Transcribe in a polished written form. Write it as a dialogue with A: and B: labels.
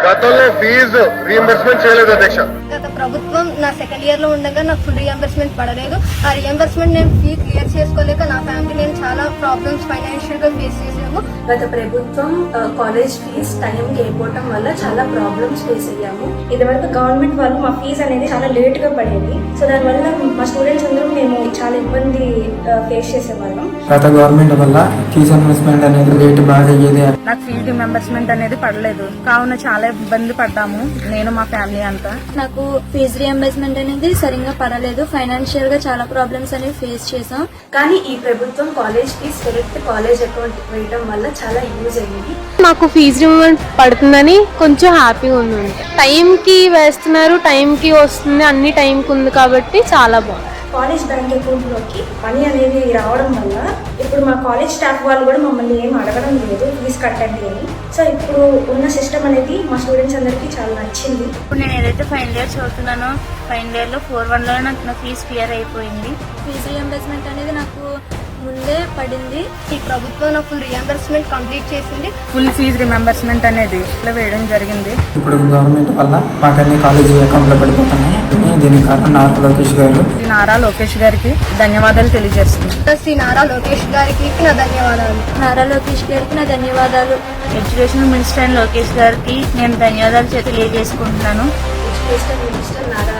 A: గతంలో fee reimbursement చేయలేదు అధ్యక్ష.
B: గత ప్రభుత్వం నా సెకండ్ ఇయర్ లో ఉండగా నాకు ఫుల్ రీఎంబర్స్మెంట్ పడలేదు. ఆ రీఎంబర్స్మెంట్ నేను ఫీ క్లియర్ చేసుకోలేక నా ఫ్యామిలీ నేను చాలా ప్రాబ్లమ్స్ ఫైనాన్షియల్ గా ఫేస్ చేసాము.
C: గత ప్రభుత్వం కాలేజ్ ఫీజ్ టైం కి అయిపోవటం వల్ల చాలా ప్రాబ్లమ్స్ ఫేస్ అయ్యాము. ఇదివరకు గవర్నమెంట్ వాళ్ళు మా ఫీజు అనేది చాలా లేట్ గా పడేది. సో దానివల్ల మా స్టూడెంట్స్ అందరూ మేము చాలా ఇబ్బంది ఫేస్ చేసేవాళ్ళం.
D: గత గవర్నమెంట్ వల్ల ఫీజు రియంబర్స్మెంట్ అనేది లేట్ బాగా అయ్యేది.
E: నాకు ఫీజు రియంబర్స్మెంట్ అనేది పడలేదు, కావున చాలా ఇబ్బంది పడ్డాము నేను మా ఫ్యామిలీ అంతా.
F: నాకు ఫీజు రియంబర్స్మెంట్ అనేది సరిగ్గా పడలేదు. ఫైనాన్షియల్ గా చాలా ప్రాబ్లమ్స్ అనేవి ఫేస్ చేసాం.
C: కానీ ఈ ప్రభుత్వం college fees direct college account వేయడం వల్ల చాలా యూజ్ అయ్యింది.
G: మాకు ఫీజు రియంబర్స్మెంట్ పడుతుందని కొంచెం హ్యాపీగా ఉంది. టైం కి వేస్తున్నారు, టైం కి వస్తుంది, అన్ని టైం కి ఉంది కాబట్టి చాలా బాగుంది.
C: కాలేజ్ బ్యాంక్ అకౌంట్ లోకి మనీ అనేది రావడం వల్ల ఇప్పుడు మా కాలేజ్ స్టాఫ్ వాళ్ళు కూడా మమ్మల్ని ఏం అడగడం లేదు ఫీజు కట్టండి అని. సో ఇప్పుడు ఉన్న సిస్టమ్ అనేది మా స్టూడెంట్స్ అందరికీ చాలా నచ్చింది.
E: ఇప్పుడు నేను ఏదైతే ఫైనల్ ఇయర్ చదువుతున్నానో ఫైనల్ ఇయర్ లో 4-1 లో నాకు నా ఫీజు క్లియర్ అయిపోయింది.
F: ఫీజు రియంబర్స్మెంట్ అనేది నాకు ముందే పడింది.
B: ఈ ప్రభుత్వం నాకు ఫుల్ రీఎంబర్స్మెంట్ కంప్లీట్ చేసింది.
E: ఫుల్ ఫీజు రిమెంబర్స్మెంట్ అనేది ఇట్లా వేయడం జరిగింది.
D: ఇప్పుడు గవర్నమెంట్ వల్ల మాకు అన్ని కాలేజీ అకౌంట్ లో పడిపోతున్నాయి. దీనికి కారణం నారా లోకేష్ గారు.
E: నారా లోకేష్ గారికి ధన్యవాదాలు తెలియజేస్తున్నాను.
B: శ్రీ నారా లోకేష్ గారికి నా ధన్యవాదాలు.
F: నారా లోకేష్ గారికి నా ధన్యవాదాలు.
E: ఎడ్యుకేషన్ మినిస్టర్ లోకేష్ గారికి నేను ధన్యవాదాలు తెలియజేసుకుంటున్నాను.
C: Education minister Nara